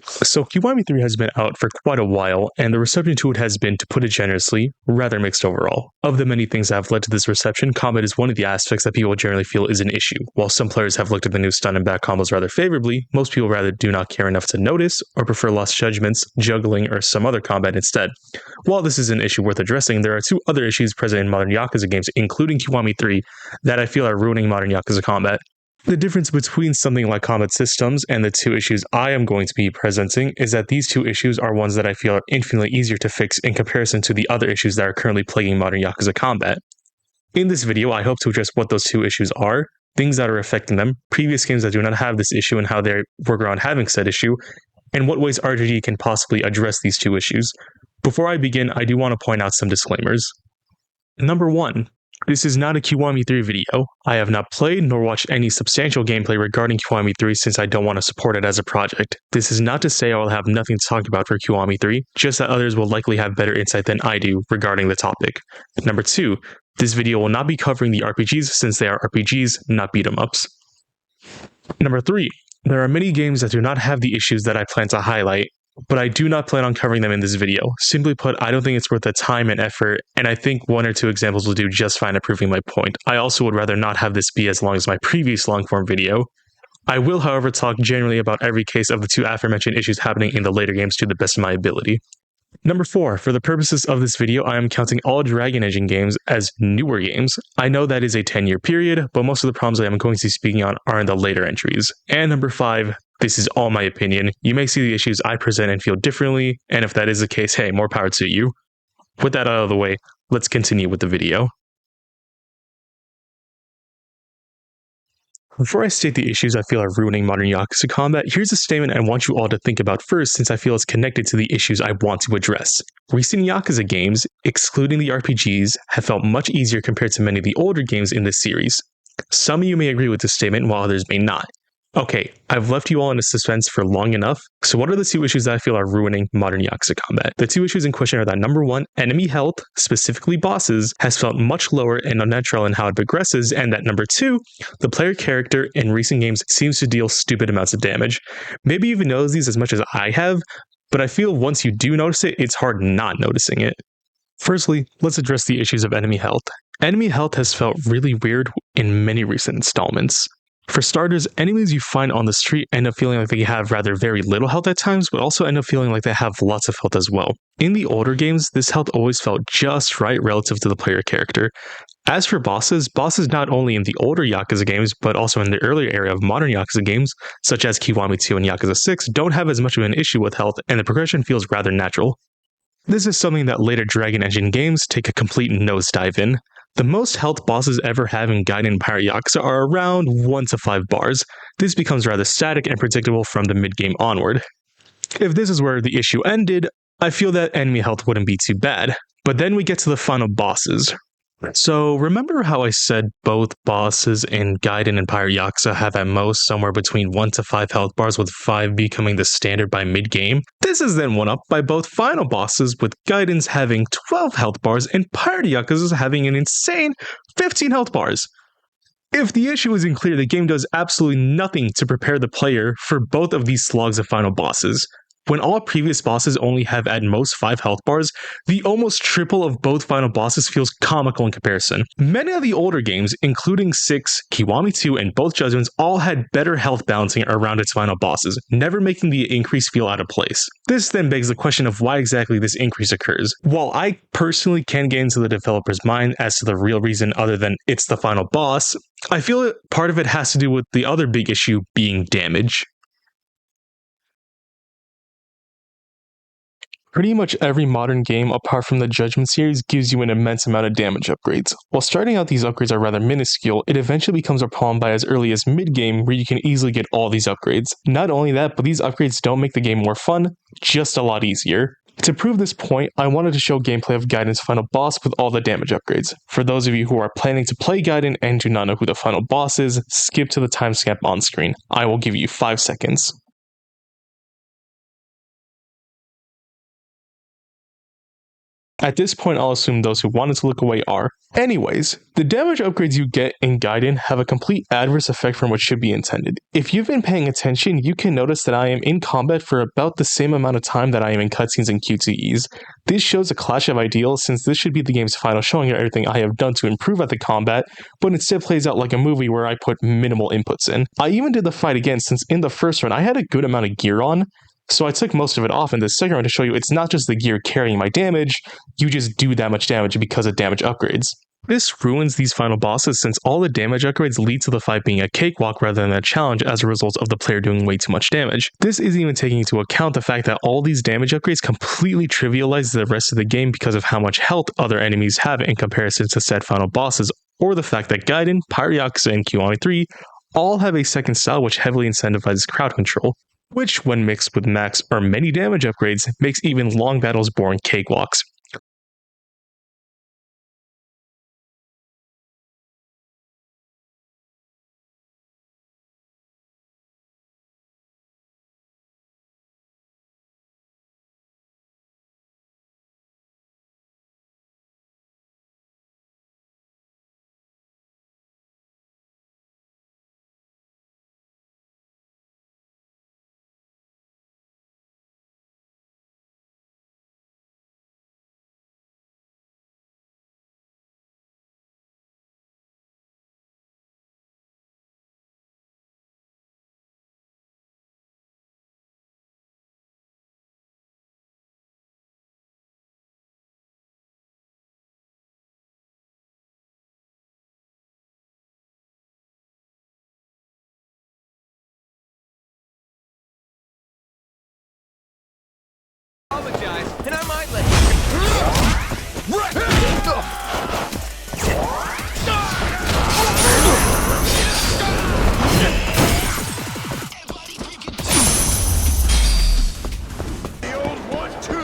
So Kiwami 3 has been out for quite a while, and the reception to it has been, to put it generously, rather mixed overall. Of the many things that have led to this reception, combat is one of the aspects that people generally feel is an issue. While some players have looked at the new stun and back combos rather favorably, most people rather do not care enough to notice, or prefer lost judgments, juggling, or some other combat instead. While this is an issue worth addressing, there are two other issues present in modern Yakuza games, including Kiwami 3, that I feel are ruining modern Yakuza combat. The difference between something like combat systems and the two issues I am going to be presenting is that these two issues are ones that I feel are infinitely easier to fix in comparison to the other issues that are currently plaguing modern Yakuza combat. In this video, I hope to address what those two issues are, things that are affecting them, previous games that do not have this issue and how they work around having said issue, and what ways RGG can possibly address these two issues. Before I begin, I do want to point out some disclaimers. Number 1. This is not a Kiwami 3 video. I have not played nor watched any substantial gameplay regarding Kiwami 3 since I don't want to support it as a project. This is not to say I will have nothing to talk about for Kiwami 3, just that others will likely have better insight than I do regarding the topic. Number 2, this video will not be covering the RPGs since they are RPGs, not beat-em-ups. Number 3, there are many games that do not have the issues that I plan to highlight, but I do not plan on covering them in this video. Simply put, I don't think it's worth the time and effort, and I think one or two examples will do just fine at proving my point. I also would rather not have this be as long as my previous long-form video. I will, however, talk generally about every case of the two aforementioned issues happening in the later games to the best of my ability. Number 4, for the purposes of this video, I am counting all Dragon Engine games as newer games. I know that is a 10-year period, but most of the problems I am going to be speaking on are in the later entries. And number 5, this is all my opinion. You may see the issues I present and feel differently, and if that is the case, hey, more power to you. With that out of the way, let's continue with the video. Before I state the issues I feel are ruining modern Yakuza combat, here's a statement I want you all to think about first since I feel it's connected to the issues I want to address. Recent Yakuza games, excluding the RPGs, have felt much easier compared to many of the older games in this series. Some of you may agree with this statement while others may not. Okay, I've left you all in a suspense for long enough, so what are the two issues that I feel are ruining modern Yakuza combat? The two issues in question are that number 1, enemy health, specifically bosses, has felt much lower and unnatural in how it progresses, and that number 2, the player character in recent games seems to deal stupid amounts of damage. Maybe you even notice these as much as I have, but I feel once you do notice it, it's hard not noticing it. Firstly, let's address the issues of enemy health. Enemy health has felt really weird in many recent installments. For starters, enemies you find on the street end up feeling like they have rather very little health at times, but also end up feeling like they have lots of health as well. In the older games, this health always felt just right relative to the player character. As for bosses not only in the older Yakuza games, but also in the earlier era of modern Yakuza games, such as Kiwami 2 and Yakuza 6, don't have as much of an issue with health, and the progression feels rather natural. This is something that later Dragon Engine games take a complete nosedive in. The most health bosses ever have in Gaiden and Pirate Yakuza are around 1 to 5 bars. This becomes rather static and predictable from the mid-game onward. If this is where the issue ended, I feel that enemy health wouldn't be too bad. But then we get to the final bosses. So remember how I said both bosses in Gaiden and Pirate Yakuza have at most somewhere between 1 to 5 health bars, with 5 becoming the standard by mid-game? This is then one up by both final bosses, with Gaiden's having 12 health bars and Pirate Yakuza's having an insane 15 health bars. If the issue isn't clear, the game does absolutely nothing to prepare the player for both of these slogs of final bosses. When all previous bosses only have at most 5 health bars, the almost triple of both final bosses feels comical in comparison. Many of the older games, including 6, Kiwami 2, and both Judgments, all had better health balancing around its final bosses, never making the increase feel out of place. This then begs the question of why exactly this increase occurs. While I personally can't get into the developer's mind as to the real reason other than it's the final boss, I feel part of it has to do with the other big issue being damage. Pretty much every modern game, apart from the Judgment series, gives you an immense amount of damage upgrades. While starting out these upgrades are rather minuscule, it eventually becomes a problem by as early as mid-game where you can easily get all these upgrades. Not only that, but these upgrades don't make the game more fun, just a lot easier. To prove this point, I wanted to show gameplay of Gaiden's final boss with all the damage upgrades. For those of you who are planning to play Gaiden and do not know who the final boss is, skip to the timestamp on screen. I will give you 5 seconds. At this point, I'll assume those who wanted to look away are. Anyways, the damage upgrades you get in Gaiden have a complete adverse effect from what should be intended. If you've been paying attention, you can notice that I am in combat for about the same amount of time that I am in cutscenes and QTEs. This shows a clash of ideals since this should be the game's final showing of everything I have done to improve at the combat, but instead plays out like a movie where I put minimal inputs in. I even did the fight again since in the first run I had a good amount of gear on, so I took most of it off in the second run to show you it's not just the gear carrying my damage, you just do that much damage because of damage upgrades. This ruins these final bosses since all the damage upgrades lead to the fight being a cakewalk rather than a challenge as a result of the player doing way too much damage. This isn't even taking into account the fact that all these damage upgrades completely trivialize the rest of the game because of how much health other enemies have in comparison to said final bosses, or the fact that Gaiden, Pirate Yakuza, and Kiwami 3 all have a second style which heavily incentivizes crowd control, which, when mixed with max or many damage upgrades, makes even long battles boring cakewalks. And I might let you. The old 1-2.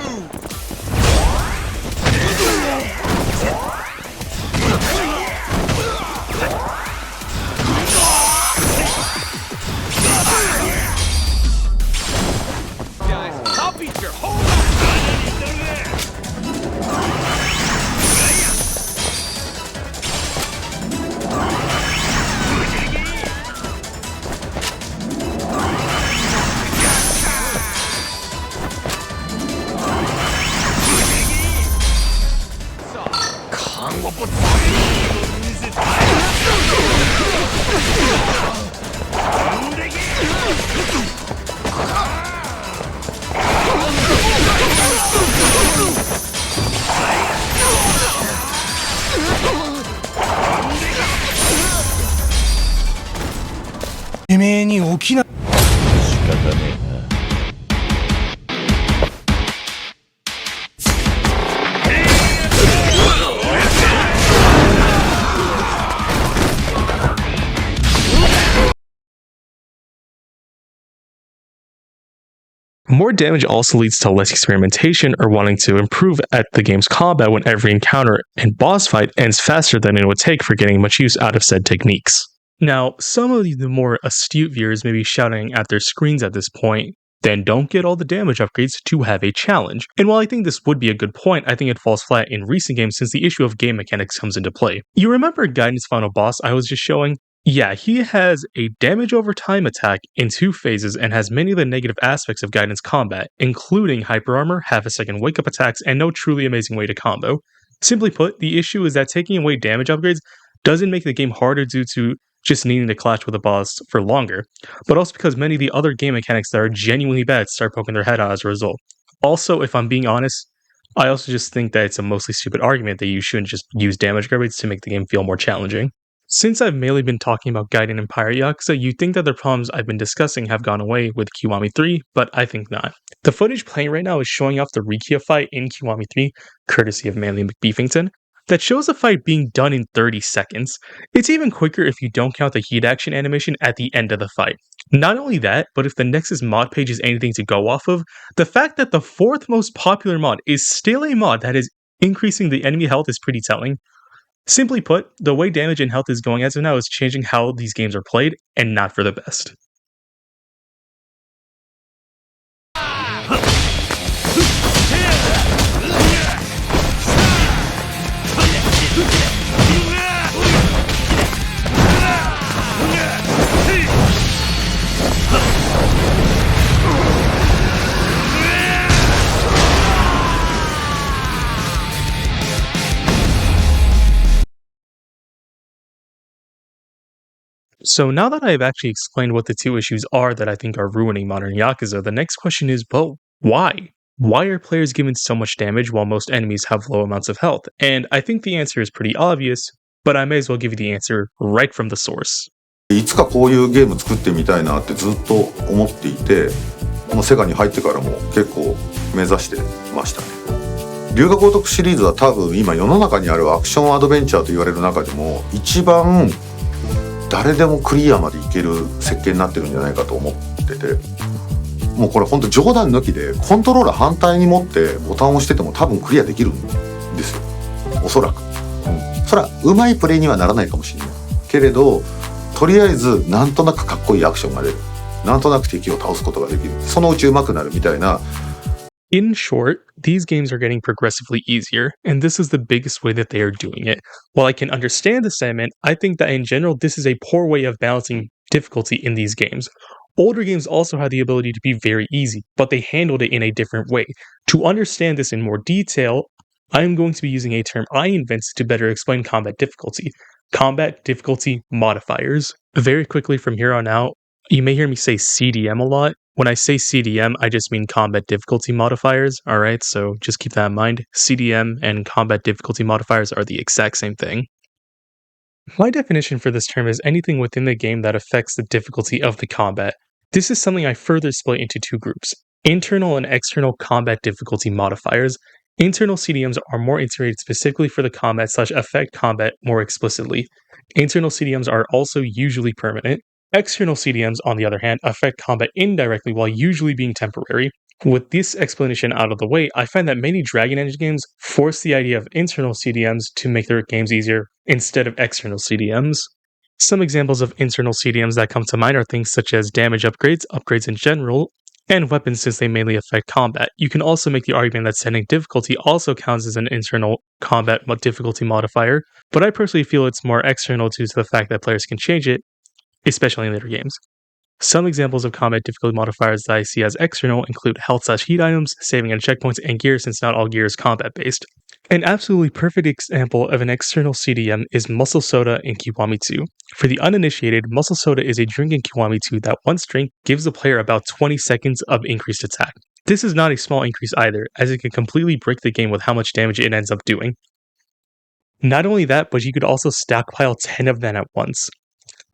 Guys, I'll beat your whole life. More damage also leads to less experimentation or wanting to improve at the game's combat when every encounter and boss fight ends faster than it would take for getting much use out of said techniques. Now, some of the more astute viewers may be shouting at their screens at this point, then don't get all the damage upgrades to have a challenge. And while I think this would be a good point, I think it falls flat in recent games since the issue of game mechanics comes into play. You remember Gaiden's final boss I was just showing? Yeah, he has a damage over time attack in 2 phases and has many of the negative aspects of Gaiden's combat, including hyper armor, half-a-second wake-up attacks, and no truly amazing way to combo. Simply put, the issue is that taking away damage upgrades doesn't make the game harder due to just needing to clash with a boss for longer, but also because many of the other game mechanics that are genuinely bad start poking their head out as a result. Also, if I'm being honest, I also just think that it's a mostly stupid argument that you shouldn't just use damage upgrades to make the game feel more challenging. Since I've mainly been talking about Gaiden and Pirate Yakuza, you'd think that the problems I've been discussing have gone away with Kiwami 3, but I think not. The footage playing right now is showing off the Rikia fight in Kiwami 3, courtesy of Manly McBeefington, that shows the fight being done in 30 seconds. It's even quicker if you don't count the heat action animation at the end of the fight. Not only that, but if the Nexus mod page is anything to go off of, the fact that the 4th most popular mod is still a mod that is increasing the enemy health is pretty telling. Simply put, the way damage and health is going as of now is changing how these games are played, and not for the best. So now that I've actually explained what the two issues are that I think are ruining modern Yakuza, the next question is, well, why? Why are players given so much damage while most enemies have low amounts of health? And I think the answer is pretty obvious, but I may as well give you the answer right from the source. いつかこういうゲーム作ってみたいなってずっと思っていて、このセガに入ってからも結構目指してましたね。龍が如くシリーズは多分今世の中にあるアクションアドベンチャーと言われる中でも一番誰でもクリアまでいける設計になってるんじゃないかと思ってて、もうこれほんと冗談抜きでコントローラー反対に持ってボタンを押してても多分クリアできるんですよ、おそらく。それはうまいプレイにはならないかもしれないけれど、とりあえずなんとなくかっこいいアクションが出る、なんとなく敵を倒すことができる、そのうち上手くなるみたいな。In short, these games are getting progressively easier, and this is the biggest way that they are doing it. While I can understand the sentiment, I think that in general, this is a poor way of balancing difficulty in these games. Older games also had the ability to be very easy, but they handled it in a different way. To understand this in more detail, I am going to be using a term I invented to better explain combat difficulty. Combat difficulty modifiers. Very quickly from here on out, you may hear me say CDM a lot. When I say CDM, I just mean combat difficulty modifiers, alright? So just keep that in mind. CDM and combat difficulty modifiers are the exact same thing. My definition for this term is anything within the game that affects the difficulty of the combat. This is something I further split into two groups: internal and external combat difficulty modifiers. Internal CDMs are more integrated specifically for the combat / affect combat more explicitly. Internal CDMs are also usually permanent. External CDMs, on the other hand, affect combat indirectly while usually being temporary. With this explanation out of the way, I find that many Dragon Age games force the idea of internal CDMs to make their games easier instead of external CDMs. Some examples of internal CDMs that come to mind are things such as damage upgrades, upgrades in general, and weapons since they mainly affect combat. You can also make the argument that setting difficulty also counts as an internal combat difficulty modifier, but I personally feel it's more external due to the fact that players can change it, especially in later games. Some examples of combat difficulty modifiers that I see as external include health / heat items, saving and checkpoints, and gear since not all gear is combat based. An absolutely perfect example of an external CDM is Muscle Soda in Kiwami 2. For the uninitiated, Muscle Soda is a drink in Kiwami 2 that once drink gives the player about 20 seconds of increased attack. This is not a small increase either, as it can completely break the game with how much damage it ends up doing. Not only that, but you could also stockpile 10 of them at once.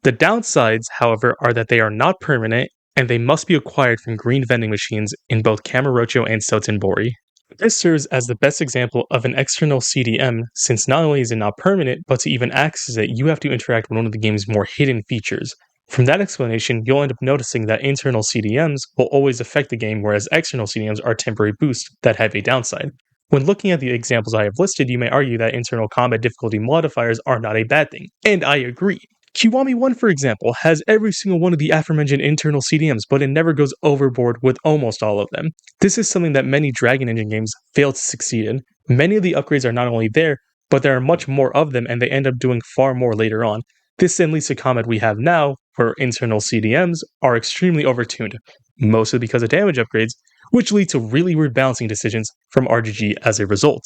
The downsides, however, are that they are not permanent, and they must be acquired from green vending machines in both Kamurocho and Sotenbori. This serves as the best example of an external CDM, since not only is it not permanent, but to even access it, you have to interact with one of the game's more hidden features. From that explanation, you'll end up noticing that internal CDMs will always affect the game, whereas external CDMs are temporary boosts that have a downside. When looking at the examples I have listed, you may argue that internal combat difficulty modifiers are not a bad thing, and I agree. Kiwami 1, for example, has every single one of the aforementioned internal CDMs, but it never goes overboard with almost all of them. This is something that many Dragon Engine games fail to succeed in. Many of the upgrades are not only there, but there are much more of them, and they end up doing far more later on. This then leads to combat we have now, where internal CDMs are extremely overtuned, mostly because of damage upgrades, which lead to really weird balancing decisions from RGG as a result.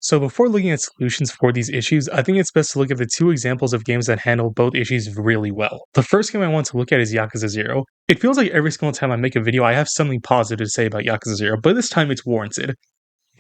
So before looking at solutions for these issues, I think it's best to look at the two examples of games that handle both issues really well. The first game I want to look at is Yakuza 0. It feels like every single time I make a video I have something positive to say about Yakuza 0, but this time it's warranted.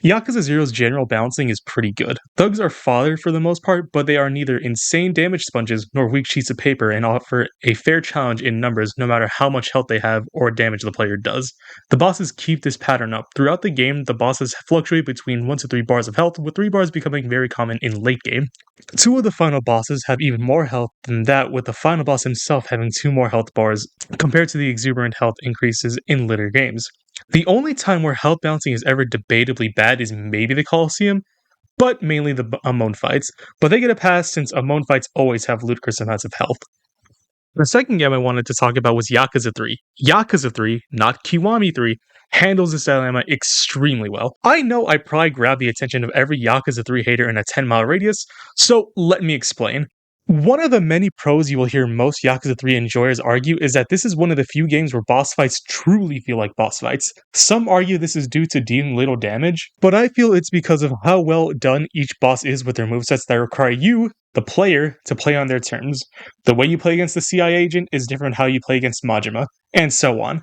Yakuza 0's general balancing is pretty good. Thugs are fodder for the most part, but they are neither insane damage sponges nor weak sheets of paper and offer a fair challenge in numbers no matter how much health they have or damage the player does. The bosses keep this pattern up. Throughout the game, the bosses fluctuate between 1 to 3 bars of health, with 3 bars becoming very common in late game. 2 of the final bosses have even more health than that, with the final boss himself having 2 more health bars compared to the exuberant health increases in later games. The only time where health balancing is ever debatably bad is maybe the Colosseum, but mainly the Amon fights, but they get a pass since Amon fights always have ludicrous amounts of health. The second game I wanted to talk about was Yakuza 3. Yakuza 3, not Kiwami 3, handles this dilemma extremely well. I know I probably grabbed the attention of every Yakuza 3 hater in a 10-mile radius, so let me explain. One of the many pros you will hear most Yakuza 3 enjoyers argue is that this is one of the few games where boss fights truly feel like boss fights. Some argue this is due to dealing little damage, but I feel it's because of how well done each boss is with their movesets that require you, the player, to play on their terms. The way you play against the CIA agent is different from how you play against Majima, and so on.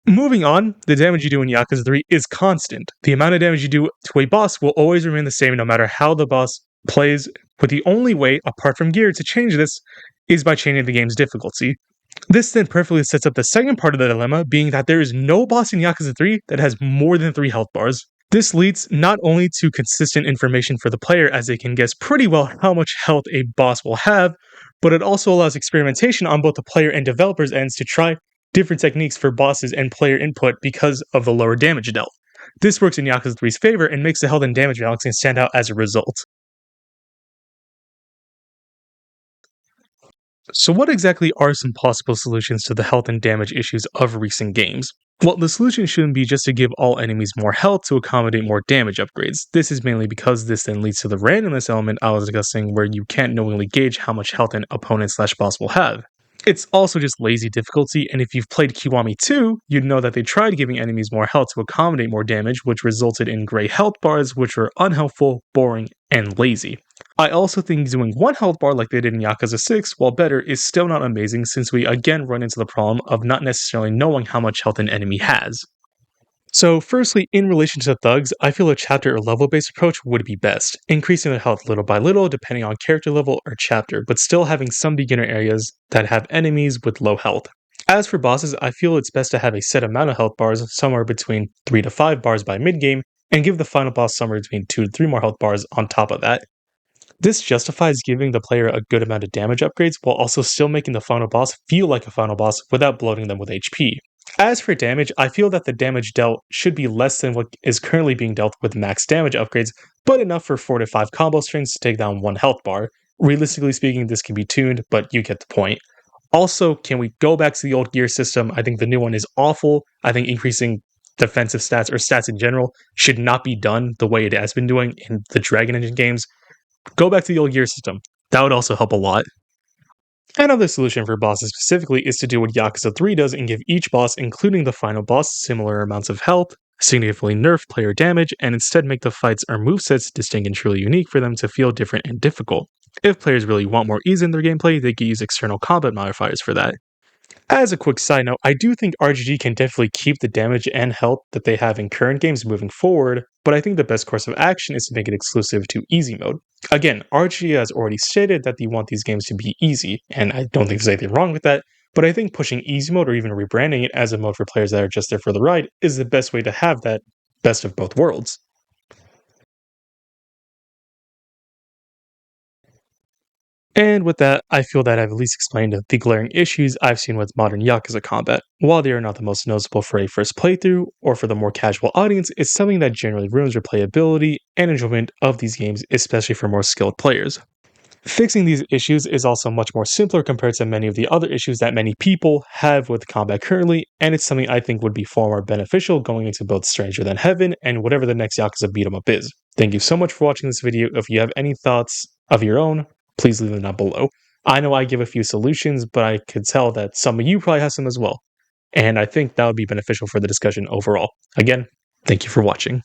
Moving on, the damage you do in Yakuza 3 is constant. The amount of damage you do to a boss will always remain the same no matter how the boss plays, but the only way, apart from gear, to change this is by changing the game's difficulty. This then perfectly sets up the second part of the dilemma, being that there is no boss in Yakuza 3 that has more than 3 health bars. This leads not only to consistent information for the player as they can guess pretty well how much health a boss will have, but it also allows experimentation on both the player and developer's ends to try different techniques for bosses and player input because of the lower damage dealt. This works in Yakuza 3's favor and makes the health and damage balancing stand out as a result. So what exactly are some possible solutions to the health and damage issues of recent games? Well, the solution shouldn't be just to give all enemies more health to accommodate more damage upgrades. This is mainly because this then leads to the randomness element I was discussing where you can't knowingly gauge how much health an opponent/boss will have. It's also just lazy difficulty, and if you've played Kiwami 2, you'd know that they tried giving enemies more health to accommodate more damage, which resulted in gray health bars, which were unhelpful, boring, and lazy. I also think doing one health bar like they did in Yakuza 6, while better, is still not amazing since we again run into the problem of not necessarily knowing how much health an enemy has. So firstly, in relation to thugs, I feel a chapter or level-based approach would be best, increasing their health little by little depending on character level or chapter, but still having some beginner areas that have enemies with low health. As for bosses, I feel it's best to have a set amount of health bars, somewhere between 3 to 5 bars by mid-game, and give the final boss somewhere between 2 to 3 more health bars on top of that. This justifies giving the player a good amount of damage upgrades while also still making the final boss feel like a final boss without bloating them with HP. As for damage, I feel that the damage dealt should be less than what is currently being dealt with max damage upgrades, but enough for 4 to 5 combo strings to take down 1 health bar. Realistically speaking, this can be tuned, but you get the point. Also, can we go back to the old gear system? I think the new one is awful. I think increasing defensive stats or stats in general should not be done the way it has been doing in the Dragon Engine games. Go back to the old gear system. That would also help a lot. Another solution for bosses specifically is to do what Yakuza 3 does and give each boss, including the final boss, similar amounts of health, significantly nerf player damage, and instead make the fights or movesets distinct and truly unique for them to feel different and difficult. If players really want more ease in their gameplay, they can use external combat modifiers for that. As a quick side note, I do think RGG can definitely keep the damage and health that they have in current games moving forward, but I think the best course of action is to make it exclusive to easy mode. Again, RGG has already stated that they want these games to be easy, and I don't think there's anything wrong with that, but I think pushing easy mode or even rebranding it as a mode for players that are just there for the ride is the best way to have that best of both worlds. And with that, I feel that I've at least explained the glaring issues I've seen with modern Yakuza combat. While they are not the most noticeable for a first playthrough, or for the more casual audience, it's something that generally ruins replayability and enjoyment of these games, especially for more skilled players. Fixing these issues is also much more simpler compared to many of the other issues that many people have with combat currently, and it's something I think would be far more beneficial going into both Stranger Than Heaven and whatever the next Yakuza beat 'em up is. Thank you so much for watching this video. If you have any thoughts of your own, please leave them down below. I know I give a few solutions, but I could tell that some of you probably have some as well. And I think that would be beneficial for the discussion overall. Again, thank you for watching.